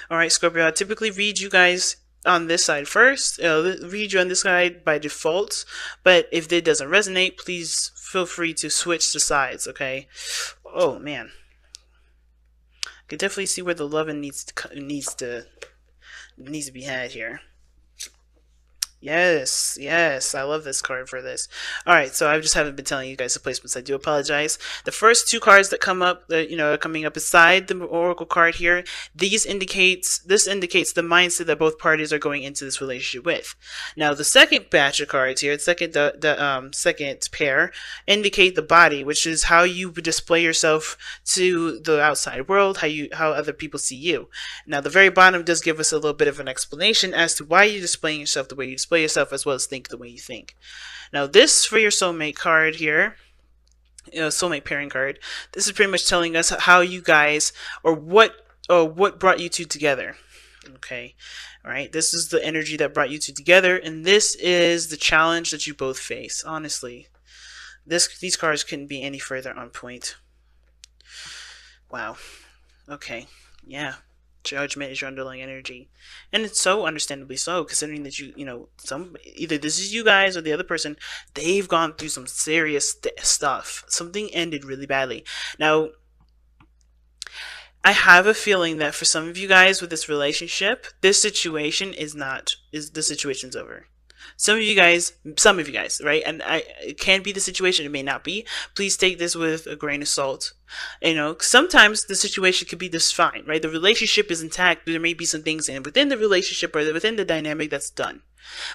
All right, Scorpio, I typically read you guys on this side first. Read you on this side by default, but if it doesn't resonate, please feel free to switch the sides. Okay. Oh man, I can definitely see where the loving needs to be had here. Yes, yes, I love this card for this. All right, so I just haven't been telling you guys the placements. I do apologize. The first two cards that come up, that are coming up beside the Oracle card here, this indicates the mindset that both parties are going into this relationship with. Now, the second batch of cards here, the second pair, indicate the body, which is how you display yourself to the outside world, how other people see you. Now, the very bottom does give us a little bit of an explanation as to why you're displaying yourself the way you display yourself, as well as think the way you think. Now, this for your soulmate card here, soulmate pairing card, this is pretty much telling us how you guys, or what brought you two together. Okay, all right. This is the energy that brought you two together, and this is the challenge that you both face. Honestly, these cards couldn't be any further on point. Wow. Okay. Yeah. Judgment is your underlying energy, and it's so understandably so, considering that either this is you guys or the other person, they've gone through some serious stuff. Something ended really badly. Now, I have a feeling that for some of you guys with this relationship, this situation is the situation's over. Some of you guys, right? And it can be the situation, it may not be. Please take this with a grain of salt. Sometimes the situation could be just fine, right? The relationship is intact, but there may be some things within the relationship or within the dynamic that's done.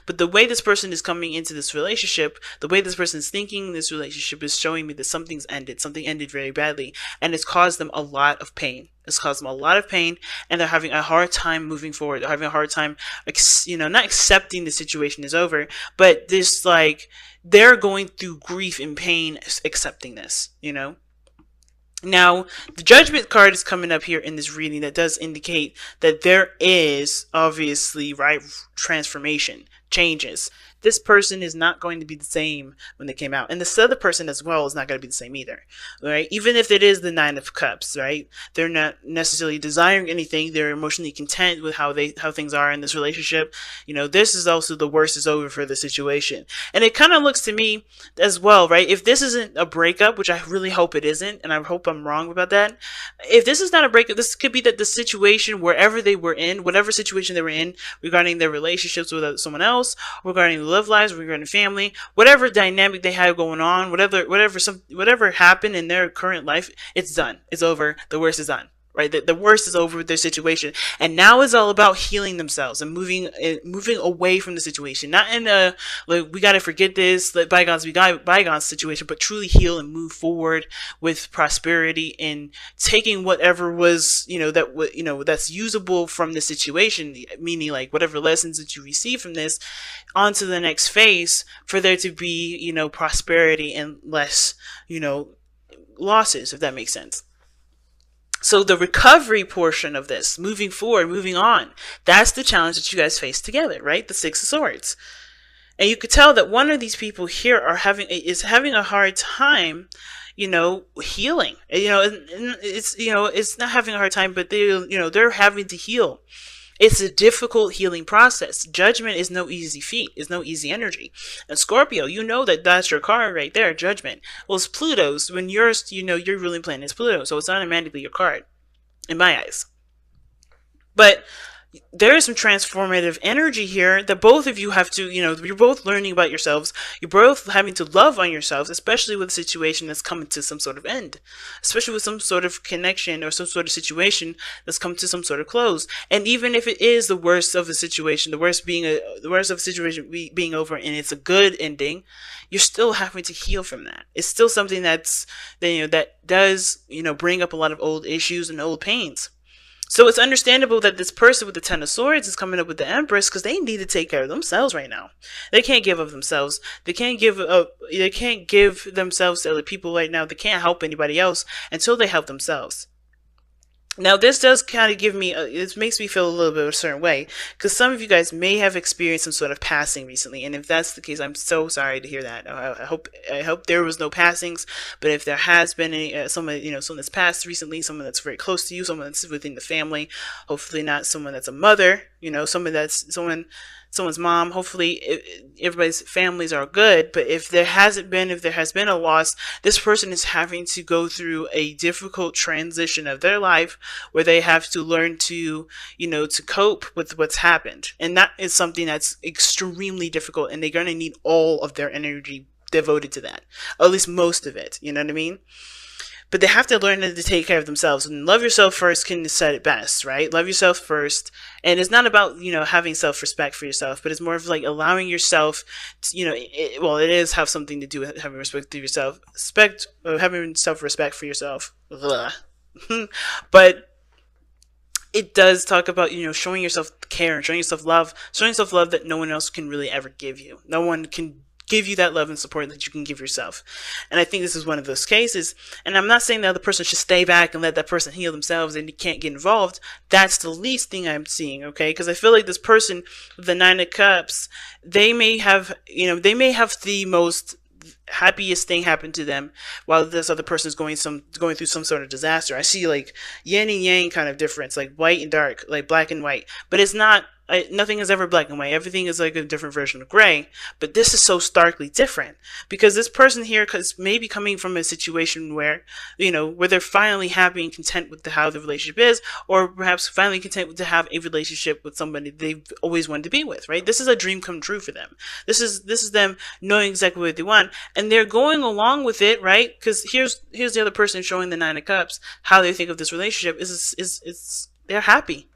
But the way this person is coming into this relationship, the way this person is thinking this relationship is showing me that something ended very badly, and it's caused them a lot of pain. It's caused them a lot of pain, and they're having a hard time moving forward. They're having a hard time, not accepting the situation is over, but this, they're going through grief and pain accepting this, Now, the Judgment card is coming up here in this reading that does indicate that there is obviously, right, transformation, changes. This person is not going to be the same when they came out. And this other person as well is not going to be the same either, right? Even if it is the Nine of Cups, right? They're not necessarily desiring anything. They're emotionally content with how things are in this relationship. This is also the worst is over for the situation. And it kind of looks to me as well, right? If this isn't a breakup, which I really hope it isn't, and I hope I'm wrong about that. If this is not a breakup, this could be that the situation, wherever they were in, whatever situation they were in regarding their relationships with someone else, regarding love lives, regarding family, whatever dynamic they had going on, whatever happened in their current life, it's done. It's over. The worst is done. Right, the worst is over with their situation, and now it's all about healing themselves and moving away from the situation. Not in a we got to forget this, let bygones be bygones situation, but truly heal and move forward with prosperity and taking whatever was that's usable from the situation, meaning whatever lessons that you receive from this, onto the next phase for there to be prosperity and less losses, if that makes sense. So the recovery portion of this, moving forward, moving on, that's the challenge that you guys face together, right? The Six of Swords. And you could tell that one of these people here is having a hard time, healing. It's not having a hard time, but they're having to heal. It's a difficult healing process. Judgment is no easy feat. It's no easy energy. And Scorpio, that's your card right there, Judgment. Well, it's Pluto's. When your ruling planet is Pluto, so it's automatically your card, in my eyes. But there is some transformative energy here that both of you have to, you're both learning about yourselves. You're both having to love on yourselves, especially with a situation that's coming to some sort of end, especially with some sort of connection or some sort of situation that's come to some sort of close. And even if it is the worst of the situation, the worst of the situation being over, and it's a good ending, you're still having to heal from that. It's still something that does, bring up a lot of old issues and old pains. So it's understandable that this person with the Ten of Swords is coming up with the Empress, because they need to take care of themselves right now. They can't give of themselves. They can't give themselves to other people right now. They can't help anybody else until they help themselves. Now, this does kind of give me, it makes me feel a little bit of a certain way, because some of you guys may have experienced some sort of passing recently, and if that's the case, I'm so sorry to hear that. I hope there was no passings, but if there has been any, someone, someone that's passed recently, someone that's very close to you, someone that's within the family, hopefully not someone that's a mother, someone's mom. Hopefully, everybody's families are good. But if there has been a loss, this person is having to go through a difficult transition of their life where they have to learn to, to cope with what's happened. And that is something that's extremely difficult. And they're going to need all of their energy devoted to that, or at least most of it. You know what I mean? But they have to learn how to take care of themselves, and love yourself first can set it best, right? Love yourself first. And it's not about, having self-respect for yourself, but it's more of like allowing yourself to, it is have something to do with having respect for yourself, having self-respect for yourself. But it does talk about, showing yourself care and showing yourself love that no one else can really ever give you. No one can give you that love and support that you can give yourself. And I think this is one of those cases. And I'm not saying the other person should stay back and let that person heal themselves and you can't get involved. That's the least thing I'm seeing, okay? Because I feel like this person with the Nine of Cups, they may have the most happiest thing happen to them while this other person is going through some sort of disaster. I see like yin and yang kind of difference, like white and dark, like black and white. But it's not, nothing is ever black and white. Everything is like a different version of gray. But this is so starkly different because this person here is maybe coming from a situation where, where they're finally happy and content with how the relationship is, or perhaps finally content to have a relationship with somebody they've always wanted to be with, right? This is a dream come true for them. This is them knowing exactly what they want, and they're going along with it, right? Because here's the other person showing the Nine of Cups how they think of this relationship is they're happy.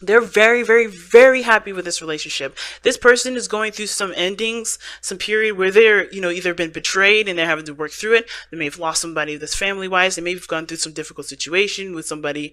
They're very, very, very happy with this relationship. This person is going through some endings, some period where they're, either been betrayed and they're having to work through it. They may have lost somebody that's family-wise. They may have gone through some difficult situation with somebody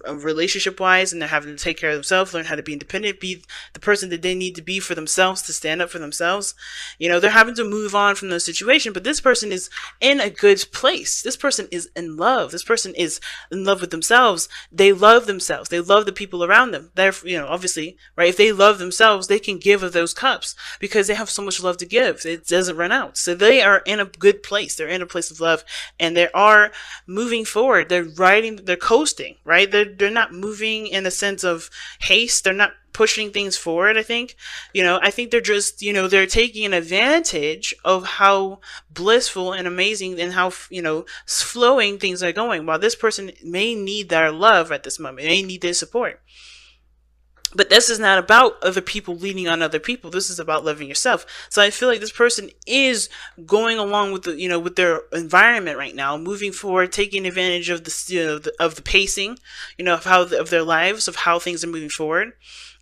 relationship-wise, and they're having to take care of themselves, learn how to be independent, be the person that they need to be for themselves, to stand up for themselves. They're having to move on from those situations, but this person is in a good place. This person is in love. This person is in love with themselves. They love themselves. They love the people around them. They're, obviously, right? If they love themselves, they can give of those cups because they have so much love to give. It doesn't run out. So they are in a good place. They're in a place of love, and they are moving forward. They're coasting, right? They're not moving in a sense of haste. They're not pushing things forward. I think they're just, they're taking advantage of how blissful and amazing and how, flowing things are going, while this person may need their love at this moment. They need their support. But this is not about other people leaning on other people. This is about loving yourself. So I feel like this person is going along with with their environment right now, moving forward, taking advantage of the pacing, of their lives, of how things are moving forward.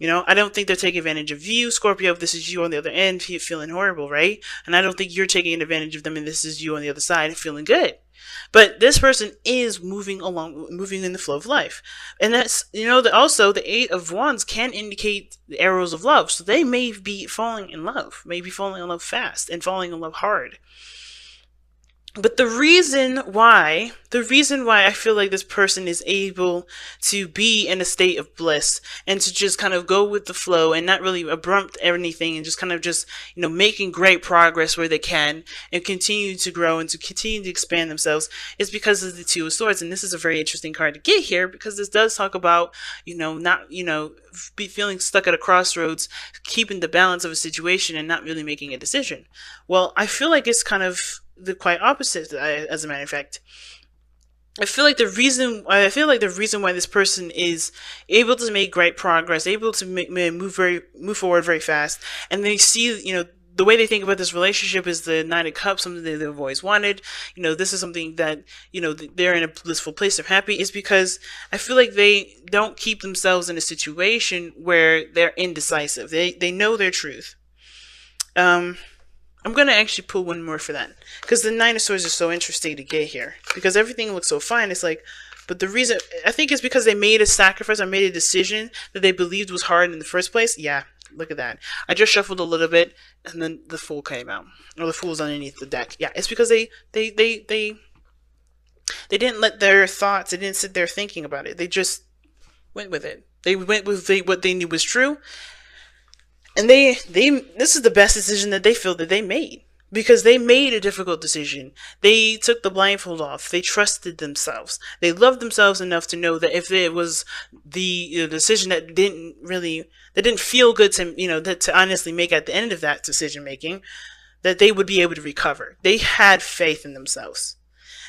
I don't think they're taking advantage of you, Scorpio, if this is you on the other end feeling horrible, right? And I don't think you're taking advantage of them and this is you on the other side feeling good. But this person is moving in the flow of life. And that's, also the Eight of Wands can indicate the arrows of love. So they may be falling in love, fast and falling in love hard. But the reason why I feel like this person is able to be in a state of bliss and to just kind of go with the flow and not really abrupt anything and just kind of making great progress where they can and continue to grow and to continue to expand themselves is because of the Two of Swords. And this is a very interesting card to get here because this does talk about, not, be feeling stuck at a crossroads, keeping the balance of a situation and not really making a decision. Well, I feel like it's kind of the quite opposite, as a matter of fact. I feel like the reason why this person is able to make great progress, able to move forward very fast, and they see, the way they think about this relationship is the Nine of Cups, something that they've always wanted. This is something that, they're in a blissful place, they're happy, is because I feel like they don't keep themselves in a situation where they're indecisive. They know their truth. I'm going to actually pull one more for that. Because the Nine of Swords is so interesting to get here. Because everything looks so fine. It's like, but the reason, I think it's because they made a sacrifice or made a decision that they believed was hard in the first place. Yeah, look at that. I just shuffled a little bit and then the Fool came out. Or the Fool's underneath the deck. Yeah, it's because they They didn't let their thoughts, they didn't sit there thinking about it. They just went with it. They went with what they knew was true. And this is the best decision that they feel that they made. Because they made a difficult decision. They took the blindfold off. They trusted themselves. They loved themselves enough to know that if it was the decision that didn't feel good to, to honestly make at the end of that decision making, that they would be able to recover. They had faith in themselves.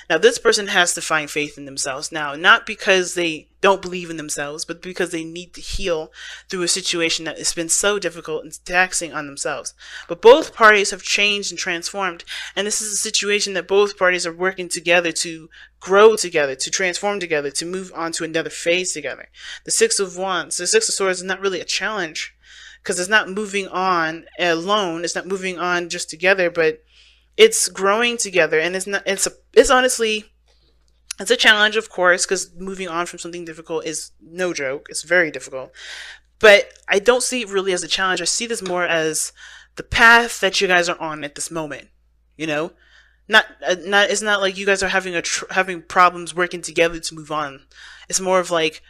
Now, this person has to find faith in themselves now, not because they don't believe in themselves, but because they need to heal through a situation that has been so difficult and taxing on themselves. But both parties have changed and transformed, and this is a situation that both parties are working together to grow together, to transform together, to move on to another phase together. The Six of Wands, the Six of Swords is not really a challenge, because it's not moving on alone, it's not moving on just together, but it's growing together, and it's honestly, it's a challenge, of course, because moving on from something difficult is no joke. It's very difficult. But I don't see it really as a challenge. I see this more as the path that you guys are on at this moment. It's not like you guys are having problems working together to move on. It's more of like,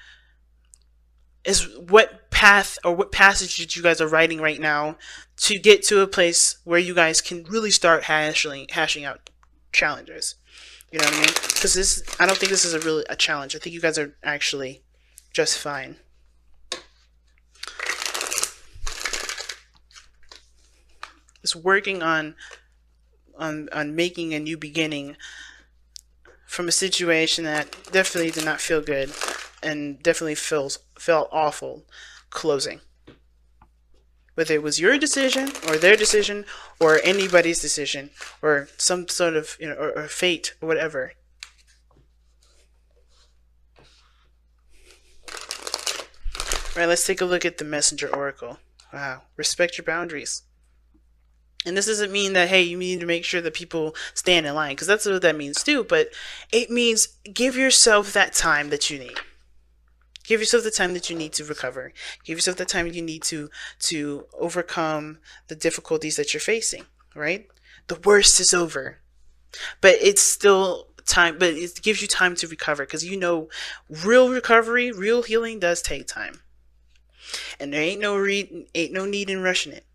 is what path or what passage that you guys are writing right now to get to a place where you guys can really start hashing out challenges. You know what I mean? Because I don't think this is a challenge. I think you guys are actually just fine. It's working on making a new beginning from a situation that definitely did not feel good and definitely felt awful closing. Whether it was your decision or their decision or anybody's decision or some sort of, or fate or whatever. Right, let's take a look at the Messenger Oracle. Wow, respect your boundaries. And this doesn't mean that, hey, you need to make sure that people stand in line, because that's what that means too, but it means give yourself that time that you need. Give yourself the time that you need to recover. Give yourself the time you need to overcome the difficulties that you're facing, right? The worst is over. But it's still time, but it gives you time to recover, because real recovery, real healing does take time. And there ain't no need in rushing it.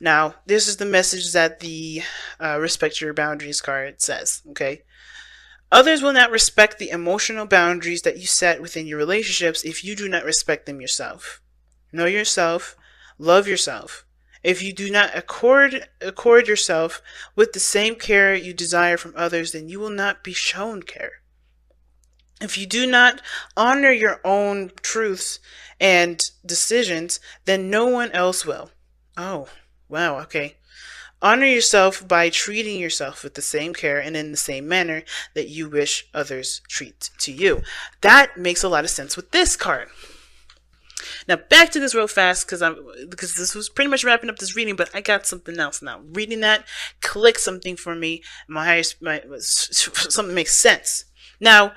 Now, this is the message that the Respect Your Boundaries card says, okay? Others will not respect the emotional boundaries that you set within your relationships if you do not respect them yourself. Know yourself, love yourself. If you do not accord yourself with the same care you desire from others, then you will not be shown care. If you do not honor your own truths and decisions, then no one else will. Oh, wow, okay. Honor yourself by treating yourself with the same care and in the same manner that you wish others treat to you. That makes a lot of sense with this card. Now back to this real fast, because this was pretty much wrapping up this reading, but I got something else now. Reading that, click something for me. Something makes sense. Now,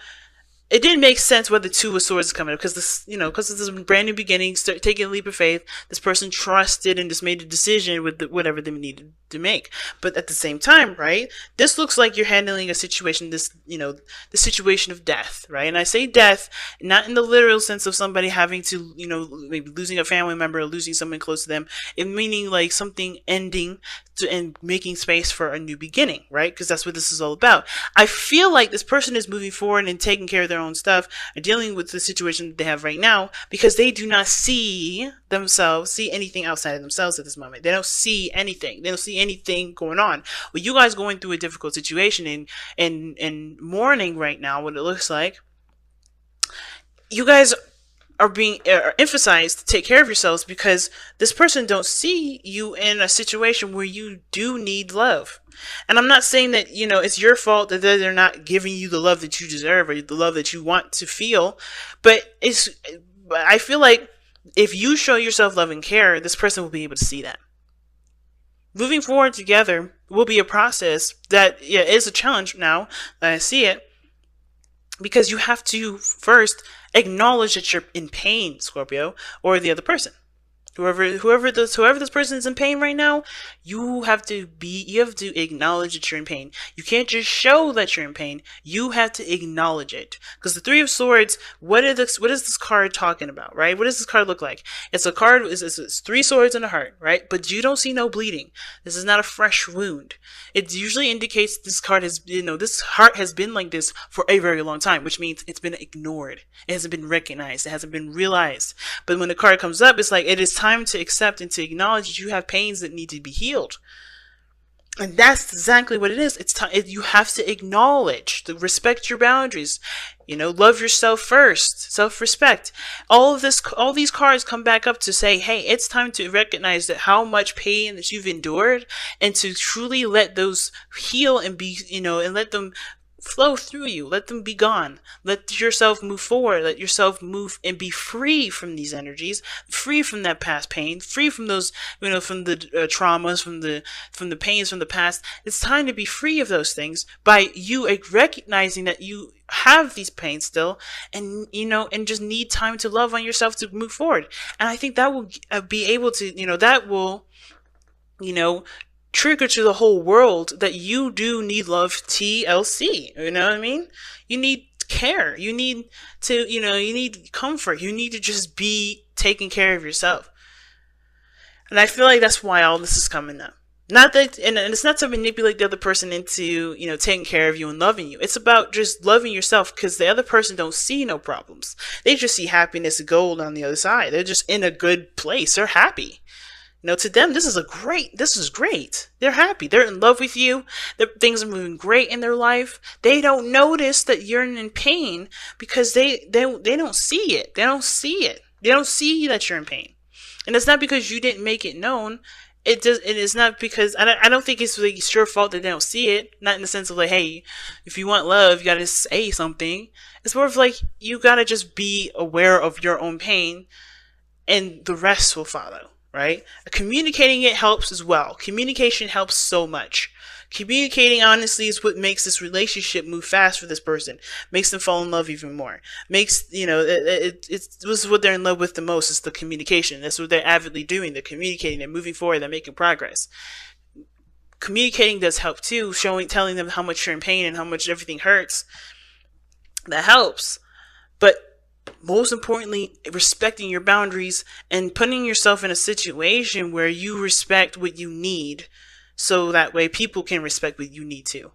it didn't make sense where the Two of Swords is coming up, because this is a brand new beginning, taking a leap of faith. This person trusted and just made a decision with whatever they needed to make. But at the same time, right, this looks like you're handling a situation, the situation of death, right? And I say death, not in the literal sense of somebody having to, maybe losing a family member or losing someone close to them, it meaning like something ending and making space for a new beginning, right? Because that's what this is all about. I feel like this person is moving forward and taking care of their own stuff and dealing with the situation that they have right now, because they do not see anything outside of themselves at this moment. They don't see anything. They don't see anything going on. Well, you guys going through a difficult situation and mourning right now, what it looks like, you guys are being emphasized to take care of yourselves, because this person don't see you in a situation where you do need love. And I'm not saying that, it's your fault that they're not giving you the love that you deserve or the love that you want to feel, but I feel like if you show yourself love and care, this person will be able to see that. Moving forward together will be a process that is a challenge now that I see it, because you have to first acknowledge that you're in pain, Scorpio, or the other person. Whoever this person is in pain right now, you have to acknowledge that you're in pain. You can't just show that you're in pain. You have to acknowledge it. Because the Three of Swords, what is this card talking about, right? What does this card look like? It's a card, it's three swords and a heart, right? But you don't see no bleeding. This is not a fresh wound. It usually indicates this card has, this heart has been like this for a very long time, which means it's been ignored. It hasn't been recognized. It hasn't been realized. But when the card comes up, it's like it is time to accept and to acknowledge that you have pains that need to be healed. And that's exactly what it is. It's time. You have to acknowledge, to respect your boundaries. Love yourself first. Self-respect. All these cards come back up to say, hey, it's time to recognize that how much pain that you've endured, and to truly let those heal and be, and let them flow through you. Let them be gone. Let yourself move forward. Let yourself move and be free from these energies, free from that past pain, free from those, from the traumas, from the pains from the past. It's time to be free of those things by you recognizing that you have these pains still, and and just need time to love on yourself to move forward. And I think that will be able to, that will, trigger to the whole world that you do need love, TLC. You know what I mean? You need care. You need to, you need comfort. You need to just be taking care of yourself. And I feel like that's why all this is coming up. Not that, and it's not to manipulate the other person into, taking care of you and loving you. It's about just loving yourself, because the other person don't see no problems. They just see happiness and gold on the other side. They're just in a good place. They're happy. To them, this is great. They're happy. They're in love with you. Things are moving great in their life. They don't notice that you're in pain because they don't see it. They don't see it. They don't see that you're in pain. And it's not because you didn't make it known. It is not because, I don't think it's really your fault that they don't see it. Not in the sense of like, hey, if you want love, you gotta say something. It's more of like, you gotta just be aware of your own pain, and the rest will follow. Right? Communicating it helps as well. Communication helps so much. Communicating honestly is what makes this relationship move fast for this person. Makes them fall in love even more. Makes, it's what they're in love with the most, is the communication. That's what they're avidly doing. They're communicating. They're moving forward. They're making progress. Communicating does help too. Telling them how much you're in pain and how much everything hurts. That helps. But most importantly, respecting your boundaries and putting yourself in a situation where you respect what you need, so that way people can respect what you need too.